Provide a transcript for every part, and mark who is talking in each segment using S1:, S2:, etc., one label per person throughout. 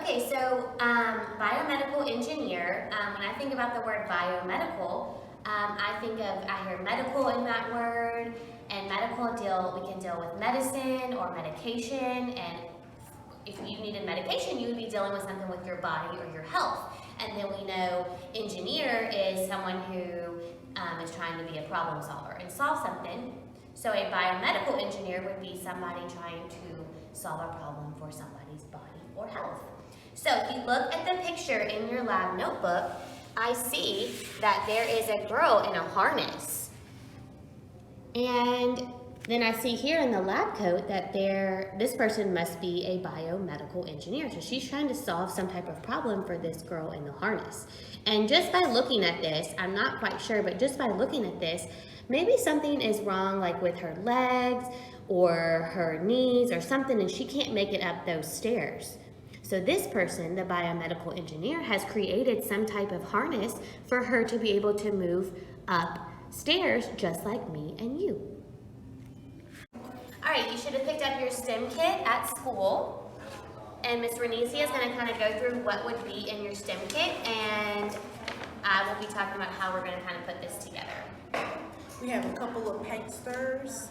S1: Okay, so biomedical engineer, when I think about the word biomedical, I hear medical in that word, and we can deal with medicine or medication, and if you needed medication, you would be dealing with something with your body or your health. And then we know engineer is someone who is trying to be a problem solver and solve something. So a biomedical engineer would be somebody trying to solve a problem for somebody's body or health. So if you look at the picture in your lab notebook, I see that there is a girl in a harness. And then I see here in the lab coat that this person must be a biomedical engineer. So she's trying to solve some type of problem for this girl in the harness. And just by looking at this, I'm not quite sure, but just by looking at this, maybe something is wrong like with her legs or her knees or something, and she can't make it up those stairs. So this person, the biomedical engineer, has created some type of harness for her to be able to move up stairs just like me and you. All right, you should have picked up your STEM kit at school. And Ms. Renesiah is going to kind of go through what would be in your STEM kit, and I will be talking about how we're going to kind of put this together.
S2: We have a couple of paint stirrers,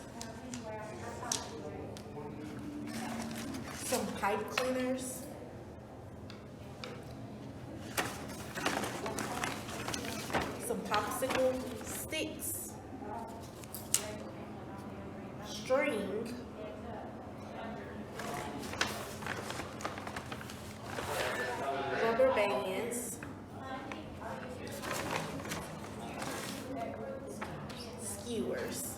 S2: some pipe cleaners, some popsicle sticks, string, rubber bands, skewers,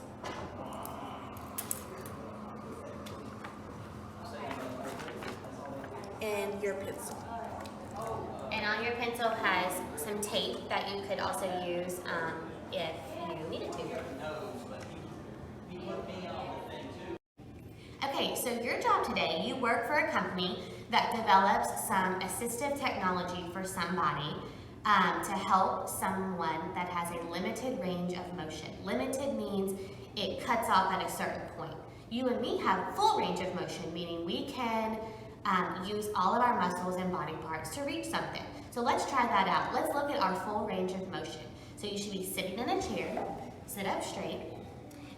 S2: and your pencil.
S1: And on your pencil has some tape that you could also use if you needed to. Okay, so your job today, you work for a company that develops some assistive technology for somebody to help someone that has a limited range of motion. Limited means it cuts off at a certain point. You and me have full range of motion, meaning we can use all of our muscles and body parts to reach something. So let's try that out. Let's look at our full range of motion. So you should be sitting in a chair, sit up straight,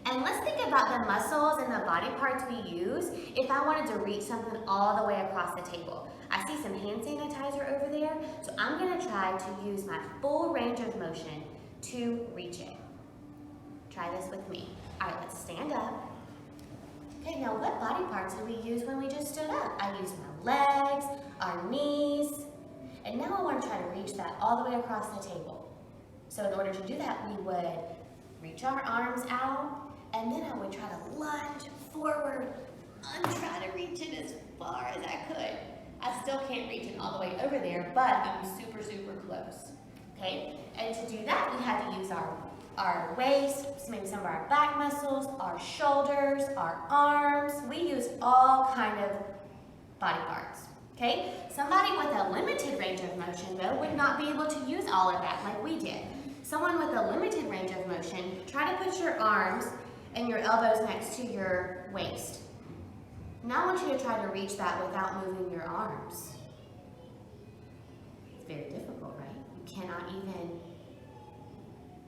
S1: and let's think about the muscles and the body parts we use if I wanted to reach something all the way across the table. I see some hand sanitizer over there, so I'm gonna try to use my full range of motion to reach it. Try this with me. All right, let's stand up. Okay, now what body parts did we use when we just stood up? I used my legs, our knees, and now I want to try to reach that all the way across the table. So in order to do that, we would reach our arms out, and then I would try to lunge forward and try to reach it as far as I could. I still can't reach it all the way over there, but I'm super, super close. Okay, and to do that, we had to use our waist, maybe some of our back muscles, our shoulders, our arms. We use all kind of body parts, okay? Somebody with a limited range of motion, though, would not be able to use all of that like we did. Someone with a limited range of motion, try to put your arms and your elbows next to your waist. Now I want you to try to reach that without moving your arms. It's very difficult, right? You cannot even,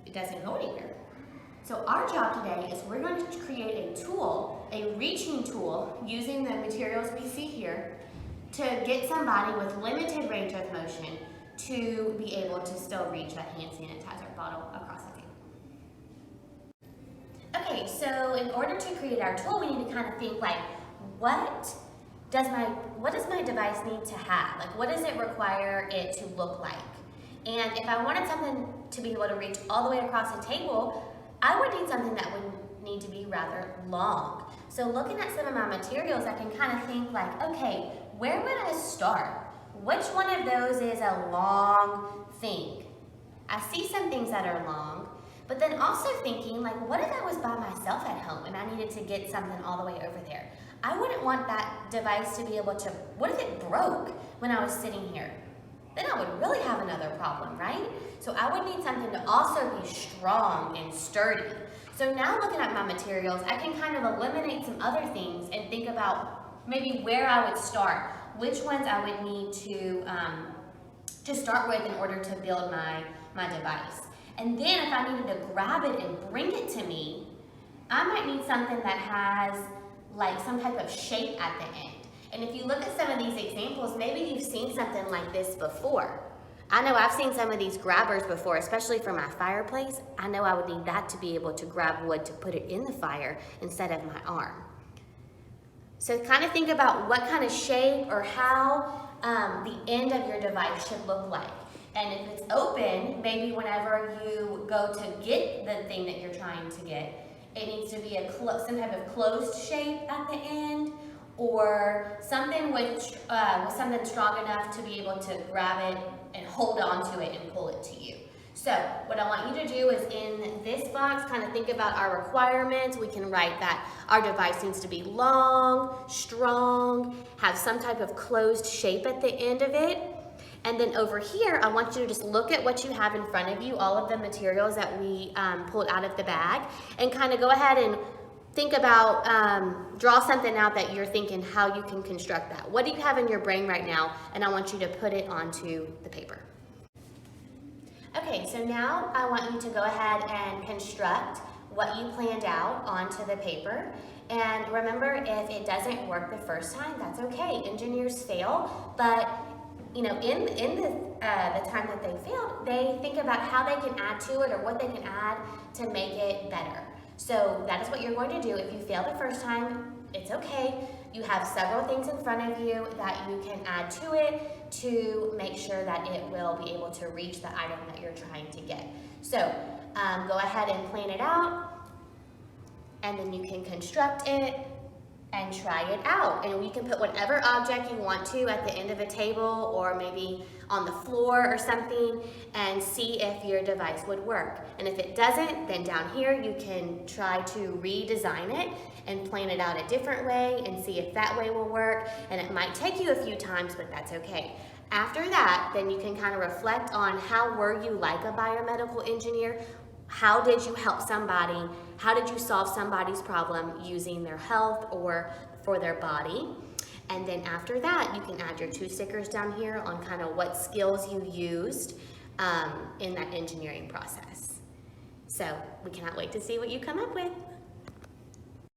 S1: it doesn't go anywhere. So our job today is we're going to create a tool, a reaching tool, using the materials we see here to get somebody with limited range of motion to be able to still reach that hand sanitizer bottle across the table. Okay, so in order to create our tool, we need to kind of think like, what does my device need to have? Like, what does it require it to look like? And if I wanted something to be able to reach all the way across the table, I would need something that would need to be rather long. So looking at some of my materials, I can kind of think like, okay, where would I start? Which one of those is a long thing? I see some things that are long, but then also thinking like, what if I was by myself at home and I needed to get something all the way over there? I wouldn't want that device to be able to, what if it broke when I was sitting here? Then I would really have another problem, right? So I would need something to also be strong and sturdy. So now looking at my materials, I can kind of eliminate some other things and think about maybe where I would start, which ones I would need to start with in order to build my device. And then if I needed to grab it and bring it to me, I might need something that has like some type of shape at the end. And if you look at some of these examples, maybe you've seen something like this before. I know I've seen some of these grabbers before, especially for my fireplace. I know I would need that to be able to grab wood to put it in the fire instead of my arm. So kind of think about what kind of shape or how the end of your device should look like. And if it's open, maybe whenever you go to get the thing that you're trying to get, it needs to be some type of closed shape at the end, or something with something strong enough to be able to grab it and hold on to it and pull it to you. So what I want you to do is in this box, kind of think about our requirements. We can write that our device needs to be long, strong, have some type of closed shape at the end of it. And then over here, I want you to just look at what you have in front of you, all of the materials that we pulled out of the bag, and kind of go ahead and think about, draw something out that you're thinking how you can construct that. What do you have in your brain right now? And I want you to put it onto the paper. Okay, so now I want you to go ahead and construct what you planned out onto the paper. And remember, if it doesn't work the first time, that's okay. Engineers fail, but in the time that they failed, they think about how they can add to it or what they can add to make it better. So that is what you're going to do. If you fail the first time, it's okay. You have several things in front of you that you can add to it to make sure that it will be able to reach the item that you're trying to get. So go ahead and plan it out, and then you can construct it and try it out. And you can put whatever object you want to at the end of a table or maybe on the floor or something and see if your device would work. And if it doesn't, then down here you can try to redesign it and plan it out a different way and see if that way will work. And it might take you a few times, but that's okay. After that, then you can kind of reflect on how were you like a biomedical engineer? How did you help somebody? How did you solve somebody's problem using their health or for their body? And then after that, you can add your 2 stickers down here on kind of what skills you used in that engineering process. So we cannot wait to see what you come up with.